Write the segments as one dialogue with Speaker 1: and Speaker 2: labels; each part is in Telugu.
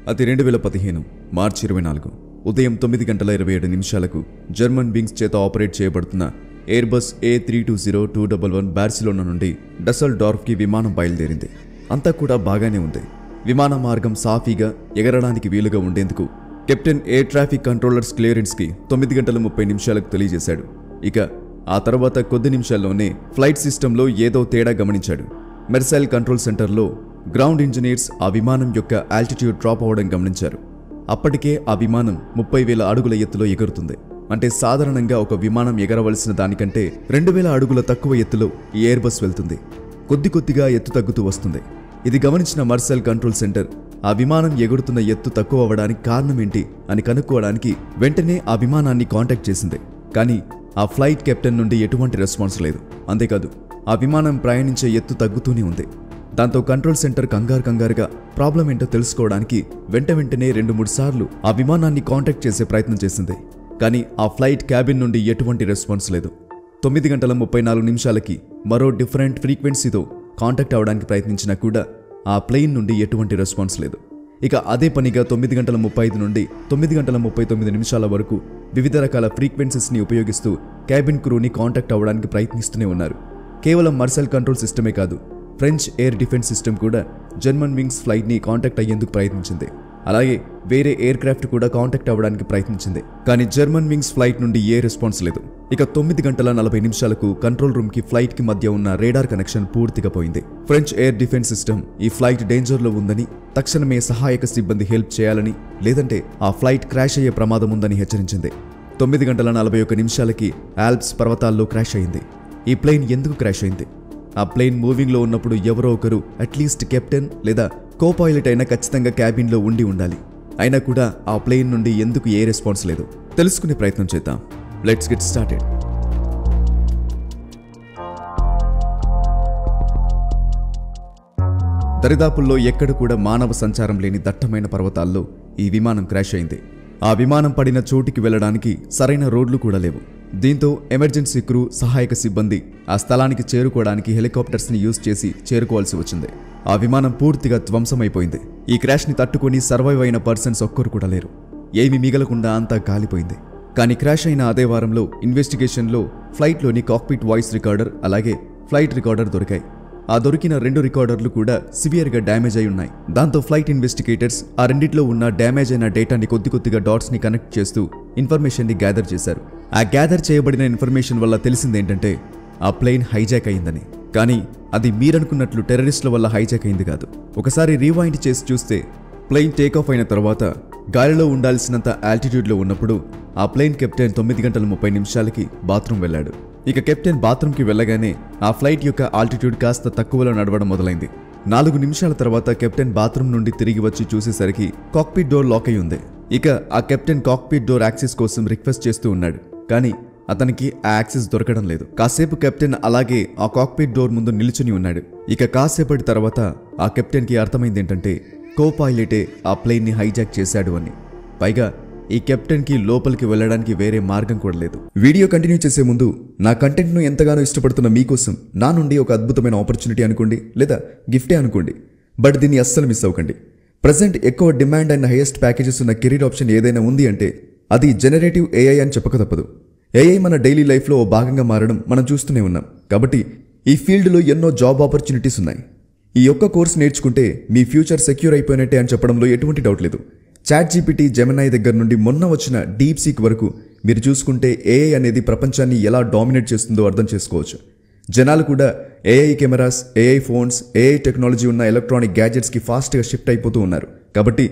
Speaker 1: అది 2015 మార్చి 24 ఉదయం 9:27 జర్మన్ వింగ్స్ చేత ఆపరేట్ చేయబడుతున్న ఎయిర్బస్ A320-211 బార్సిలోనా నుండి డసల్డార్ఫ్కి విమానం బయలుదేరింది. అంతా కూడా బాగానే ఉంది. విమాన మార్గం సాఫీగా ఎగరడానికి వీలుగా ఉండేందుకు కెప్టెన్ ఎయిర్ ట్రాఫిక్ కంట్రోలర్స్ క్లియరెన్స్కి 9:30 తెలియజేశాడు. ఇక ఆ తర్వాత కొద్ది నిమిషాల్లోనే ఫ్లైట్ సిస్టంలో ఏదో తేడా గమనించాడు. మెర్సైల్ కంట్రోల్ సెంటర్లో గ్రౌండ్ ఇంజనీర్స్ ఆ విమానం యొక్క ఆల్టిట్యూడ్ డ్రాప్ అవ్వడం గమనించారు. అప్పటికే ఆ విమానం 30,000 అడుగుల ఎత్తులో ఎగురుతుంది. అంటే సాధారణంగా ఒక విమానం ఎగరవలసిన దానికంటే 2,000 అడుగుల తక్కువ ఎత్తులో ఈ ఎయిర్ బస్ వెళ్తుంది. కొద్దిగా ఎత్తు తగ్గుతూ వస్తుంది. ఇది గమనించిన మెర్సైల్ కంట్రోల్ సెంటర్ ఆ విమానం ఎగురుతున్న ఎత్తు తక్కువ అవ్వడానికి కారణం ఏంటి అని కనుక్కోవడానికి వెంటనే ఆ విమానాన్ని కాంటాక్ట్ చేసింది. కానీ ఆ ఫ్లైట్ కెప్టెన్ నుండి ఎటువంటి రెస్పాన్స్ లేదు. అంతేకాదు ఆ విమానం ప్రయాణించే ఎత్తు తగ్గుతూనే ఉంది. దాంతో కంట్రోల్ సెంటర్ కంగారుగా ప్రాబ్లం ఏంటో తెలుసుకోవడానికి వెంటనే 2-3 సార్లు ఆ విమానాన్ని కాంటాక్ట్ చేసే ప్రయత్నం చేసింది. కానీ ఆ ఫ్లైట్ క్యాబిన్ నుండి ఎటువంటి రెస్పాన్స్ లేదు. 9:34 మరో డిఫరెంట్ ఫ్రీక్వెన్సీతో కాంటాక్ట్ అవ్వడానికి ప్రయత్నించినా కూడా ఆ ప్లేన్ నుండి ఎటువంటి రెస్పాన్స్ లేదు. ఇక అదే పనిగా 9:35 నుండి 9:39 వరకు వివిధ రకాల ఫ్రీక్వెన్సీస్ని ఉపయోగిస్తూ క్యాబిన్ క్రూని కాంటాక్ట్ అవ్వడానికి ప్రయత్నిస్తూనే ఉన్నారు. కేవలం మెర్సైల్ కంట్రోల్ సిస్టమే కాదు, ఫ్రెంచ్ ఎయిర్ డిఫెన్స్ సిస్టమ్ కూడా జర్మన్ వింగ్స్ ఫ్లైట్ని కాంటాక్ట్ అయ్యేందుకు ప్రయత్నించింది. అలాగే వేరే ఎయిర్ క్రాఫ్ట్ కూడా కాంటాక్ట్ అవ్వడానికి ప్రయత్నించింది. కానీ జర్మన్ వింగ్స్ ఫ్లైట్ నుండి ఏ రెస్పాన్స్ లేదు. ఇక 9:40 కంట్రోల్ రూమ్కి ఫ్లైట్కి మధ్య ఉన్న రేడార్ కనెక్షన్ పూర్తిగా పోయింది. ఫ్రెంచ్ ఎయిర్ డిఫెన్స్ సిస్టమ్ ఈ ఫ్లైట్ డేంజర్లో ఉందని, తక్షణమే సహాయక సిబ్బంది హెల్ప్ చేయాలని, లేదంటే ఆ ఫ్లైట్ క్రాష్ అయ్యే ప్రమాదం ఉందని హెచ్చరించింది. 9:41 ఆల్ప్స్ పర్వతాల్లో క్రాష్ అయింది. ఈ ప్లేన్ ఎందుకు క్రాష్ అయింది? ఆ ప్లేన్ మూవింగ్లో ఉన్నప్పుడు ఎవరో ఒకరు అట్లీస్ట్ కెప్టెన్ లేదా కో పైలట్ అయినా ఖచ్చితంగా క్యాబిన్లో ఉండాలి. అయినా కూడా ఆ ప్లేన్ నుండి ఎందుకు ఏ రెస్పాన్స్ లేదు? తెలుసుకునే ప్రయత్నం చేద్దాం. Let's get started. దరిదాపుల్లో ఎక్కడ కూడా మానవ సంచారం లేని దట్టమైన పర్వతాల్లో ఈ విమానం క్రాష్ అయింది. ఆ విమానం పడిన చోటికి వెళ్లడానికి సరైన రోడ్లు కూడా లేవు. దీంతో ఎమర్జెన్సీ క్రూ, సహాయక సిబ్బంది ఆ స్థలానికి చేరుకోవడానికి హెలికాప్టర్స్ని యూజ్ చేసి చేరుకోవాల్సి వచ్చింది. ఆ విమానం పూర్తిగా ధ్వంసమైపోయింది. ఈ క్రాష్ని తట్టుకొని సర్వైవ్ అయిన పర్సన్స్ ఒక్కరు కూడా లేరు. ఏమీ మిగలకుండా అంతా కాలిపోయింది. కానీ క్రాష్ అయిన అదే వారంలో ఇన్వెస్టిగేషన్లో ఫ్లైట్లోని కాక్పిట్ వాయిస్ రికార్డర్ అలాగే ఫ్లైట్ రికార్డర్ దొరికాయి. ఆ దొరికిన 2 రికార్డర్లు కూడా సివియర్గా డ్యామేజ్ అయి ఉన్నాయి. దాంతో ఫ్లైట్ ఇన్వెస్టిగేటర్స్ ఆ రెండిట్లో ఉన్న డ్యామేజ్ అయిన డేటాని కొద్దిగా డాట్స్ని కనెక్ట్ చేస్తూ ఇన్ఫర్మేషన్ని గ్యాదర్ చేశారు. ఆ గ్యాదర్ చేయబడిన ఇన్ఫర్మేషన్ వల్ల తెలిసిందేంటంటే ఆ ప్లేన్ హైజాక్ అయిందని. కానీ అది మీరనుకున్నట్లు టెర్రరిస్టుల వల్ల హైజాక్ అయింది కాదు. ఒకసారి రీవైండ్ చేసి చూస్తే ప్లేన్ టేకాఫ్ అయిన తర్వాత గాలిలో ఉండాల్సినంత ఆల్టిట్యూడ్లో ఉన్నప్పుడు ఆ ప్లేన్ కెప్టెన్ 9:30 బాత్రూమ్ వెళ్ళాడు. ఇక కెప్టెన్ బాత్రూమ్కి వెళ్ళగానే ఆ ఫ్లైట్ యొక్క ఆల్టిట్యూడ్ కాస్త తక్కువలో నడవడం మొదలైంది. 4 నిమిషాల తర్వాత కెప్టెన్ బాత్రూమ్ నుండి తిరిగి వచ్చి చూసేసరికి కాక్పిట్ డోర్ లాక్ అయి ఉంది. ఇక ఆ కెప్టెన్ కాక్పిట్ డోర్ యాక్సెస్ కోసం రిక్వెస్ట్ చేస్తూ ఉన్నాడు. కానీ అతనికి ఆ యాక్సెస్ దొరకడం లేదు. కాసేపు కెప్టెన్ అలాగే ఆ కాక్పిట్ డోర్ ముందు నిల్చుని ఉన్నాడు. ఇక కాసేపటి తర్వాత ఆ కెప్టెన్కి అర్థమైంది ఏంటంటే కో పైలటే ఆ ప్లేన్ని హైజాక్ చేశాడు అని. పైగా ఈ కెప్టెన్కి లోపలికి వెళ్ళడానికి వేరే మార్గం కూడా లేదు. వీడియో కంటిన్యూ చేసే ముందు నా కంటెంట్ను ఎంతగానో ఇష్టపడుతున్న మీకోసం నా నుండి ఒక అద్భుతమైన ఆపర్చునిటీ అనుకోండి, లేదా గిఫ్టే అనుకోండి. బట్ దీన్ని అస్సలు మిస్ అవ్వకండి. ప్రజెంట్ ఎక్కువ డిమాండ్ అండ్ హైయెస్ట్ ప్యాకేజెస్ ఉన్న కెరీర్ ఆప్షన్ ఏదైనా ఉంది అంటే అది జనరేటివ్ ఏఐ అని చెప్పక తప్పదు. ఏఐ మన డైలీ లైఫ్లో ఓ భాగంగా మారడం మనం చూస్తూనే ఉన్నాం. కాబట్టి ఈ ఫీల్డ్లో ఎన్నో జాబ్ ఆపర్చునిటీస్ ఉన్నాయి. ఈ ఒక్క కోర్స్ నేర్చుకుంటే మీ ఫ్యూచర్ సెక్యూర్ అయిపోయినట్టే అని చెప్పడంలో ఎటువంటి డౌట్ లేదు. ChatGPT, జెమినై దగ్గర నుండి మొన్న వచ్చిన DeepSeek వరకు మీరు చూసుకుంటే ఏఐ అనేది ప్రపంచాన్ని ఎలా డామినేట్ చేస్తుందో అర్థం చేసుకోవచ్చు. జనాలు కూడా AI cameras, AI phones, AI technology ఉన్న ఎలక్ట్రానిక్ గ్యాజెట్స్కి ఫాస్ట్గా షిఫ్ట్ అయిపోతూ ఉన్నారు. కాబట్టి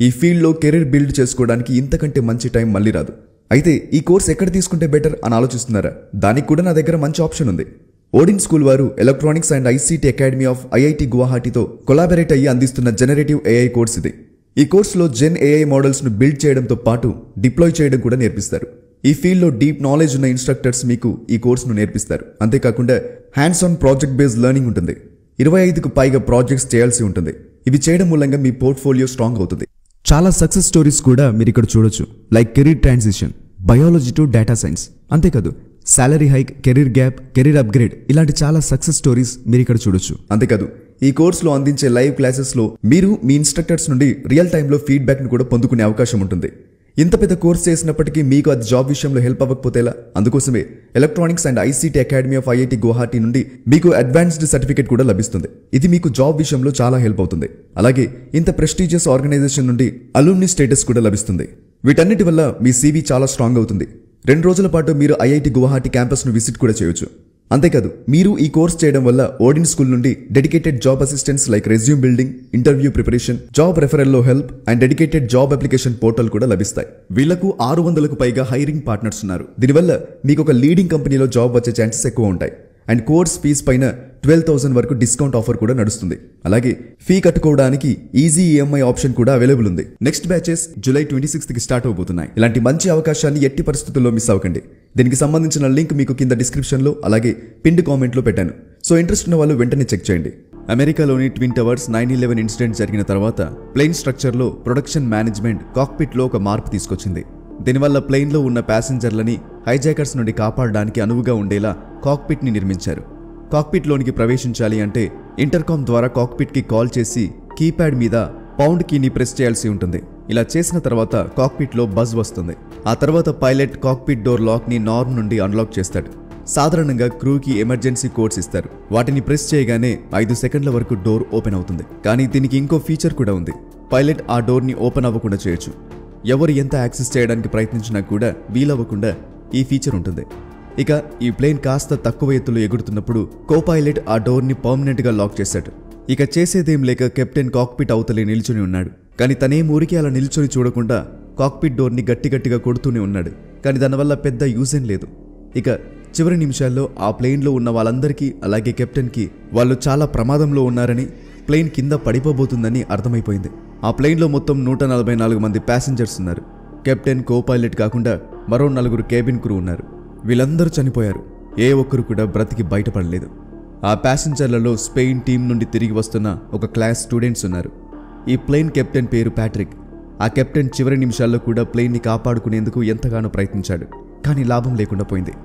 Speaker 1: ఈ ఫీల్డ్లో కెరీర్ బిల్డ్ చేసుకోవడానికి ఇంతకంటే మంచి టైం మళ్ళీ రాదు. అయితే ఈ కోర్స్ ఎక్కడ తీసుకుంటే బెటర్ అని ఆలోచిస్తున్నారా? దానికి కూడా నా దగ్గర మంచి ఆప్షన్ ఉంది. ఓడిన్ స్కూల్ వారు electronics and ICT academy of IIT గువాహటితో కొలాబరేట్ అయ్యి అందిస్తున్న జనరేటివ్ ఏఐ కోర్స్ ఇది. ఈ కోర్సులో జెన్ ఏఐ మోడల్స్ను బిల్డ్ చేయడంతో పాటు డిప్లాయ్ చేయడం కూడా నేర్పిస్తారు. ఈ ఫీల్డ్లో డీప్ నాలెడ్జ్ ఉన్న ఇన్స్ట్రక్టర్స్ మీకు ఈ కోర్సును నేర్పిస్తారు. అంతేకాకుండా hands on project based learning ఉంటుంది. 25కు పైగా ప్రాజెక్ట్స్ చేయాల్సి ఉంటుంది. ఇవి చేయడం మూలంగా మీ పోర్ట్ఫోలియో స్ట్రాంగ్ అవుతుంది. చాలా సక్సెస్ స్టోరీస్ కూడా మీరు ఇక్కడ చూడొచ్చు. Like career transition, biology to data science. అంతేకాదు salary hike, career gap, career upgrade ఇలాంటి చాలా సక్సెస్ స్టోరీస్ మీరు ఇక్కడ చూడొచ్చు. అంతేకాదు ఈ కోర్సులో అందించే లైవ్ క్లాసెస్లో మీరు మీ ఇన్స్ట్రక్టర్స్ నుండి రియల్ టైంలో ఫీడ్బ్యాక్ను కూడా పొందుకునే అవకాశం ఉంటుంది. ఇంత పెద్ద కోర్స్ చేసినప్పటికీ మీకు అది జాబ్ విషయంలో హెల్ప్ అవ్వకపోతే ఎలా? అందుకోసమే electronics and ICT academy of IIT Guwahati నుండి మీకు అడ్వాన్స్డ్ సర్టిఫికేట్ కూడా లభిస్తుంది. ఇది మీకు జాబ్ విషయంలో చాలా హెల్ప్ అవుతుంది. అలాగే ఇంత ప్రెస్టీజియస్ ఆర్గనైజేషన్ నుండి అలూమ్ని స్టేటస్ కూడా లభిస్తుంది. వీటన్నిటి వల్ల మీ CV చాలా స్ట్రాంగ్ అవుతుంది. 2 రోజుల పాటు మీరు ఐఐటి గువాహటి క్యాంపస్ను విజిట్ కూడా చేయొచ్చు. అంతేకాదు, మీరు ఈ కోర్స్ చేయడం వల్ల ఓడిన్ స్కూల్ నుండి dedicated job assistants like resume building, interview preparation, job రెఫరల్లో help and dedicated job application portal కూడా లభిస్తాయి. వీళ్లకు 600కు పైగా హైరింగ్ పార్ట్నర్స్ ఉన్నారు. దీనివల్ల మీకు ఒక లీడింగ్ కంపెనీలో జాబ్ వచ్చే ఛాన్సెస్ ఎక్కువ ఉంటాయి. అండ్ కోర్స్ ఫీజ్ పైన 12,000 వరకు డిస్కౌంట్ ఆఫర్ కూడా నడుస్తుంది. అలాగే ఫీ కట్టుకోవడానికి ఈజీ EMI ఆప్షన్ కూడా అవైలబుల్ ఉంది. నెక్స్ట్ బ్యాచెస్ జూలై 26కి స్టార్ట్ అవబోతున్నాయి. ఇలాంటి మంచి అవకాశాన్ని ఎట్టి పరిస్థితుల్లో మిస్ అవ్వకండి. దీనికి సంబంధించిన లింక్ మీకు కింద డిస్క్రిప్షన్లో అలాగే పిన్డ్ కామెంట్లో పెట్టాను. సో ఇంట్రెస్ట్ ఉన్న వాళ్ళు వెంటనే చెక్ చేయండి. అమెరికాలోని ట్విన్ టవర్స్ 9/11 ఇన్సిడెంట్ జరిగిన తర్వాత ప్లేన్ స్ట్రక్చర్లో ప్రొడక్షన్ మేనేజ్మెంట్ కాక్పిట్లో ఒక మార్పు తీసుకొచ్చింది. దీనివల్ల ప్లేన్లో ఉన్న ప్యాసింజర్లని హైజాకర్స్ నుండి కాపాడడానికి అనువుగా ఉండేలా కాక్పిట్ని నిర్మించారు. కాక్పిట్లోనికి ప్రవేశించాలి అంటే ఇంటర్కామ్ ద్వారా కాక్పిట్కి కాల్ చేసి కీప్యాడ్ మీద పౌండ్ కీని ప్రెస్ చేయాల్సి ఉంటుంది. ఇలా చేసిన తర్వాత కాక్పిట్లో బజ్ వస్తుంది. ఆ తర్వాత పైలట్ కాక్పిట్ డోర్ లాక్ని నార్మ్ నుండి అన్లాక్ చేస్తాడు. సాధారణంగా క్రూకి ఎమర్జెన్సీ కోడ్స్ ఇస్తారు. వాటిని ప్రెస్ చేయగానే 5 సెకండ్ల వరకు డోర్ ఓపెన్ అవుతుంది. కానీ దీనికి ఇంకో ఫీచర్ కూడా ఉంది. పైలట్ ఆ డోర్ని ఓపెన్ అవ్వకుండా చేయొచ్చు. ఎవరు ఎంత యాక్సెస్ చేయడానికి ప్రయత్నించినా కూడా వీలవ్వకుండా ఈ ఫీచర్ ఉంటుంది. ఇక ఈ ప్లేన్ కాస్త తక్కువ ఎత్తులో ఎగురుతున్నప్పుడు కో-పైలట్ ఆ డోర్ని పర్మనెంట్గా లాక్ చేశాడు. ఇక చేసేదేం లేక కెప్టెన్ కాక్పిట్ అవతలే నిల్చొని ఉన్నాడు. కానీ తనేం ఊరికి అలా నిల్చొని చూడకుండా కాక్పిట్ డోర్ని గట్టిగా కొడుతూనే ఉన్నాడు. కానీ దానివల్ల పెద్ద యూజేం లేదు. ఇక చివరి నిమిషాల్లో ఆ ప్లేన్లో ఉన్న వాళ్ళందరికీ అలాగే కెప్టెన్కి వాళ్ళు చాలా ప్రమాదంలో ఉన్నారని, ప్లేన్ కింద పడిపోబోతుందని అర్థమైపోయింది. ఆ ప్లేన్లో మొత్తం 144 మంది ప్యాసింజర్స్ ఉన్నారు. కెప్టెన్, కో-పైలట్ కాకుండా మరో 4 కేబిన్ క్రూ ఉన్నారు. వీళ్ళందరూ చనిపోయారు. ఏ ఒక్కరు కూడా బ్రతికి బయటపడలేదు. ఆ ప్యాసింజర్లలో స్పెయిన్ టీం నుండి తిరిగి వస్తున్న ఒక క్లాస్ స్టూడెంట్స్ ఉన్నారు. ఈ ప్లేన్ కెప్టెన్ పేరు ప్యాట్రిక్. ఆ కెప్టెన్ చివరి నిమిషాల్లో కూడా ప్లేన్ని కాపాడుకునేందుకు ఎంతగానో ప్రయత్నించాడు. కానీ లాభం లేకుండా పోయింది.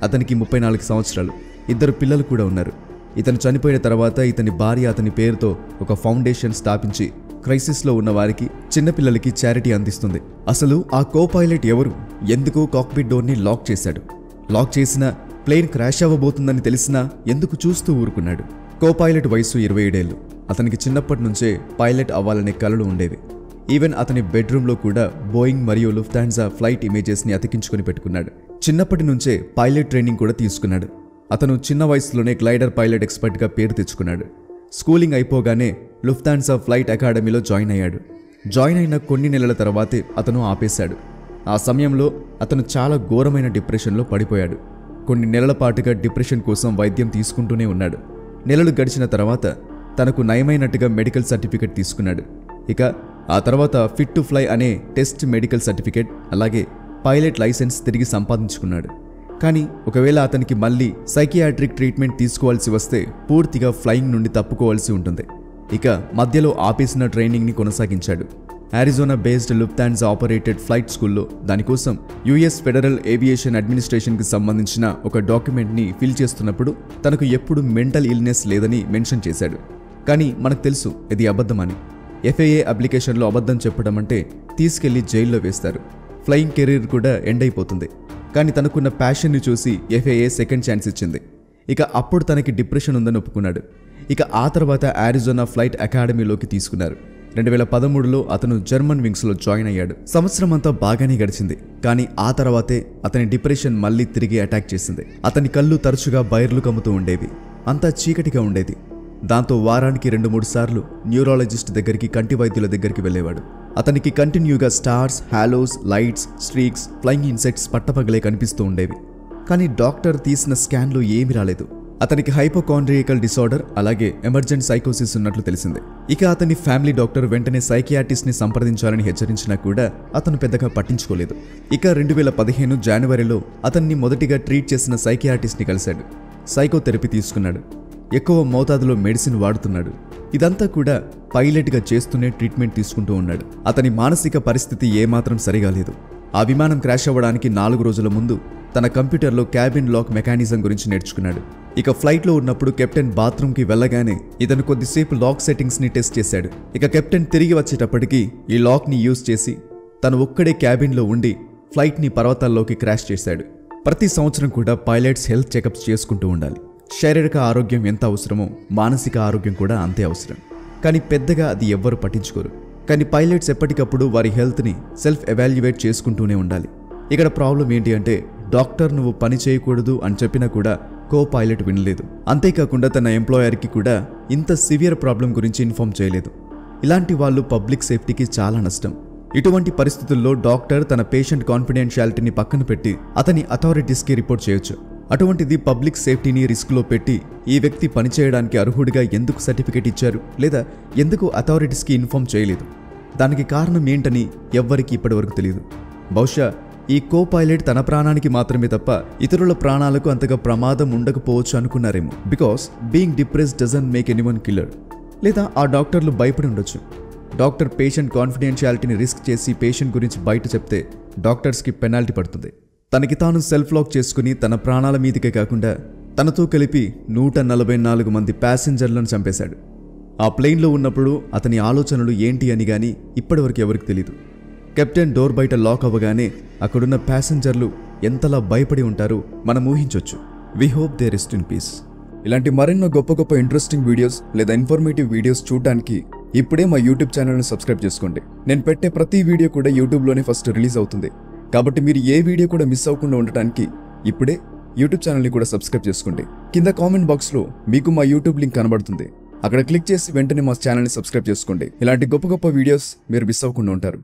Speaker 1: అతనికి 34 సంవత్సరాలు, 2 పిల్లలు కూడా ఉన్నారు. ఇతను చనిపోయిన తర్వాత ఇతని భార్య అతని పేరుతో ఒక ఫౌండేషన్ స్థాపించి క్రైసిస్లో ఉన్న వారికి, చిన్నపిల్లలకి చారిటీ అందిస్తుంది. అసలు ఆ కో-పైలట్ ఎవరు? ఎందుకు కాక్పిట్ డోర్ని లాక్ చేశాడు? లాక్ చేసినా ప్లేన్ క్రాష్ అవ్వబోతుందని తెలిసినా ఎందుకు చూస్తూ ఊరుకున్నాడు? కో-పైలట్ వయసు 27 ఏళ్ళు. అతనికి చిన్నప్పటి నుంచే పైలట్ అవ్వాలనే కలలు ఉండేవి. ఈవెన్ అతని బెడ్రూమ్లో కూడా బోయింగ్ మరియు లుఫ్తాన్జా ఫ్లైట్ ఇమేజెస్ని అతికించుకొని పెట్టుకున్నాడు. చిన్నప్పటి నుంచే పైలట్ ట్రైనింగ్ కూడా తీసుకున్నాడు. అతను చిన్న వయసులోనే గ్లైడర్ పైలట్ ఎక్స్పర్ట్గా పేరు తెచ్చుకున్నాడు. స్కూలింగ్ అయిపోగానే లుఫ్తాన్జా ఫ్లైట్ అకాడమీలో జాయిన్ అయ్యాడు. జాయిన్ అయిన కొన్ని నెలల తర్వాతే అతను ఆపేశాడు. ఆ సమయంలో అతను చాలా ఘోరమైన డిప్రెషన్లో పడిపోయాడు. కొన్ని నెలల పాటుగా డిప్రెషన్ కోసం వైద్యం తీసుకుంటూనే ఉన్నాడు. నెలలు గడిచిన తర్వాత తనకు నయమైనట్టుగా మెడికల్ సర్టిఫికెట్ తీసుకున్నాడు. ఇక ఆ తర్వాత ఫిట్ టు ఫ్లై అనే టెస్ట్ మెడికల్ సర్టిఫికెట్ అలాగే పైలట్ లైసెన్స్ తిరిగి సంపాదించుకున్నాడు. కానీ ఒకవేళ అతనికి మళ్ళీ సైకియాట్రిక్ ట్రీట్మెంట్ తీసుకోవాల్సి వస్తే పూర్తిగా ఫ్లయింగ్ నుండి తప్పుకోవాల్సి ఉంటుంది. ఇక మధ్యలో ఆపేసిన ట్రైనింగ్ని కొనసాగించాడు. అరిజోనా బేస్డ్ లుఫ్తాన్జా ఆపరేటెడ్ ఫ్లైట్ స్కూల్లో దానికోసం US ఫెడరల్ ఏవియేషన్ అడ్మినిస్ట్రేషన్కి సంబంధించిన ఒక డాక్యుమెంట్ని ఫిల్ చేస్తున్నప్పుడు తనకు ఎప్పుడు మెంటల్ ఇల్నెస్ లేదని మెన్షన్ చేశాడు. కానీ మనకు తెలుసు ఇది అబద్ధమని. FAA అప్లికేషన్లో అబద్ధం చెప్పడం అంటే తీసుకెళ్లి జైల్లో వేస్తారు. ఫ్లయింగ్ కెరీర్ కూడా ఎండ్ అయిపోతుంది. కానీ తనకున్న ప్యాషన్ని చూసి FAA సెకండ్ ఛాన్స్ ఇచ్చింది. ఇక అప్పుడు తనకి డిప్రెషన్ ఉందని ఒప్పుకున్నాడు. ఇక ఆ తర్వాత అరిజోనా ఫ్లైట్ అకాడమీలోకి తీసుకున్నారు. 2013లో అతను జర్మన్ వింగ్స్లో జాయిన్ అయ్యాడు. సంవత్సరం అంతా బాగానే గడిచింది. కానీ ఆ తర్వాతే అతని డిప్రెషన్ మళ్ళీ తిరిగి అటాక్ చేసింది. అతని కళ్ళు తరచుగా బైర్లు కమ్ముతూ ఉండేవి. అంతా చీకటిగా ఉండేది. దాంతో వారానికి 2-3 సార్లు న్యూరాలజిస్ట్ దగ్గరికి, కంటి వైద్యుల దగ్గరికి వెళ్ళేవాడు. అతనికి కంటిన్యూగా stars, Hallows, lights, streaks, flying insects పట్టపగలే కనిపిస్తూ ఉండేవి. కానీ డాక్టర్ తీసిన స్కాన్లో ఏమీ రాలేదు. అతనికి హైపోకాండ్రియాకల్ డిసార్డర్ అలాగే ఎమర్జెంట్ సైకోసిస్ ఉన్నట్లు తెలిసింది. ఇక అతని ఫ్యామిలీ డాక్టర్ వెంటనే సైకియాట్రిస్ట్ని సంప్రదించాలని హెచ్చరించినా కూడా అతను పెద్దగా పట్టించుకోలేదు. ఇక 2015 జనవరిలో అతన్ని మొదటిగా ట్రీట్ చేసిన సైకియాట్రిస్ట్ని కలిశాడు. సైకోథెరపీ తీసుకున్నాడు. ఎక్కువ మోతాదులో మెడిసిన్ వాడుతున్నాడు. ఇదంతా కూడా పైలట్గా చేస్తూనే ట్రీట్మెంట్ తీసుకుంటూ ఉన్నాడు. అతని మానసిక పరిస్థితి ఏమాత్రం సరిగా లేదు. ఆ విమానం క్రాష్ అవ్వడానికి 4 రోజుల ముందు తన కంప్యూటర్లో క్యాబిన్ లాక్ మెకానిజం గురించి నేర్చుకున్నాడు. ఇక ఫ్లైట్లో ఉన్నప్పుడు కెప్టెన్ బాత్రూమ్కి వెళ్ళగానే ఇతను కొద్దిసేపు లాక్ సెట్టింగ్స్ని టెస్ట్ చేశాడు. ఇక కెప్టెన్ తిరిగి వచ్చేటప్పటికి ఈ లాక్ని యూజ్ చేసి తను ఒక్కడే క్యాబిన్లో ఉండి ఫ్లైట్ని పర్వతాల్లోకి క్రాష్ చేశాడు. ప్రతి సంవత్సరం కూడా పైలట్స్ హెల్త్ చెకప్స్ చేసుకుంటూ ఉండాలి. శారీరక ఆరోగ్యం ఎంత అవసరమో మానసిక ఆరోగ్యం కూడా అంతే అవసరం. కానీ పెద్దగా అది ఎవ్వరూ పట్టించుకోరు. కానీ పైలట్స్ ఎప్పటికప్పుడు వారి హెల్త్ని సెల్ఫ్ ఎవాల్యుయేట్ చేసుకుంటూనే ఉండాలి. ఇక్కడ ప్రాబ్లం ఏంటి అంటే డాక్టర్ నువ్వు పని చేయకూడదు అని చెప్పినా కూడా కో పైలట్ వినలేదు. అంతేకాకుండా తన ఎంప్లాయర్కి కూడా ఇంత సివియర్ ప్రాబ్లం గురించి ఇన్ఫార్మ్ చేయలేదు. ఇలాంటి వాళ్ళు పబ్లిక్ సేఫ్టీకి చాలా నష్టం. ఇటువంటి పరిస్థితుల్లో డాక్టర్ తన పేషెంట్ కాన్ఫిడెన్షియాలిటీని పక్కన పెట్టి అతని అథారిటీస్కి రిపోర్ట్ చేయొచ్చు. అటువంటిది పబ్లిక్ సేఫ్టీని రిస్క్లో పెట్టి ఈ వ్యక్తి పనిచేయడానికి అర్హుడిగా ఎందుకు సర్టిఫికేట్ ఇచ్చారు లేదా ఎందుకు అథారిటీస్కి ఇన్ఫార్మ్ చేయలేదు, దానికి కారణం ఏంటని ఎవ్వరికీ ఇప్పటివరకు తెలియదు. బహుశా ఈ కో పైలట్ తన ప్రాణానికి మాత్రమే తప్ప ఇతరుల ప్రాణాలకు అంతగా ప్రమాదం ఉండకపోవచ్చు అనుకున్నారేమో. Because being depressed doesn't make anyone killer. లేదా ఆ డాక్టర్లు భయపడి ఉండొచ్చు. డాక్టర్ పేషెంట్ కాన్ఫిడెన్షియాలిటీని రిస్క్ చేసి పేషెంట్ గురించి బయట చెప్తే డాక్టర్స్కి పెనాల్టీ పడుతుంది. తనకి తాను సెల్ఫ్ లాక్ చేసుకుని తన ప్రాణాల మీదకే కాకుండా తనతో కలిపి 144 మంది ప్యాసింజర్లను చంపేశాడు. ఆ ప్లేన్లో ఉన్నప్పుడు అతని ఆలోచనలు ఏంటి అని గానీ ఇప్పటివరకు ఎవరికి తెలియదు. కెప్టెన్ డోర్ బయట లాక్ అవ్వగానే అక్కడున్న ప్యాసింజర్లు ఎంతలా భయపడి ఉంటారో మనం ఊహించవచ్చు. We hope they rest in peace. ఇలాంటి మరెన్నో గొప్ప ఇంట్రెస్టింగ్ వీడియోస్ లేదా ఇన్ఫర్మేటివ్ వీడియోస్ చూడడానికి ఇప్పుడే మా యూట్యూబ్ ఛానల్ని సబ్స్క్రైబ్ చేసుకోండి. నేను పెట్టే ప్రతి వీడియో కూడా యూట్యూబ్లోనే ఫస్ట్ రిలీజ్ అవుతుంది. కాబట్టి మీరు ఏ వీడియో కూడా మిస్ అవ్వకుండా ఉండటానికి ఇప్పుడే యూట్యూబ్ ఛానల్ని కూడా సబ్స్క్రైబ్ చేసుకోండి. కింద కామెంట్ బాక్స్లో మీకు మా యూట్యూబ్ లింక్ కనబడుతుంది. అక్కడ క్లిక్ చేసి వెంటనే మా ఛానల్ని సబ్స్క్రైబ్ చేసుకోండి. ఇలాంటి గొప్ప వీడియోస్ మీరు మిస్ అవ్వకుండా ఉంటారు.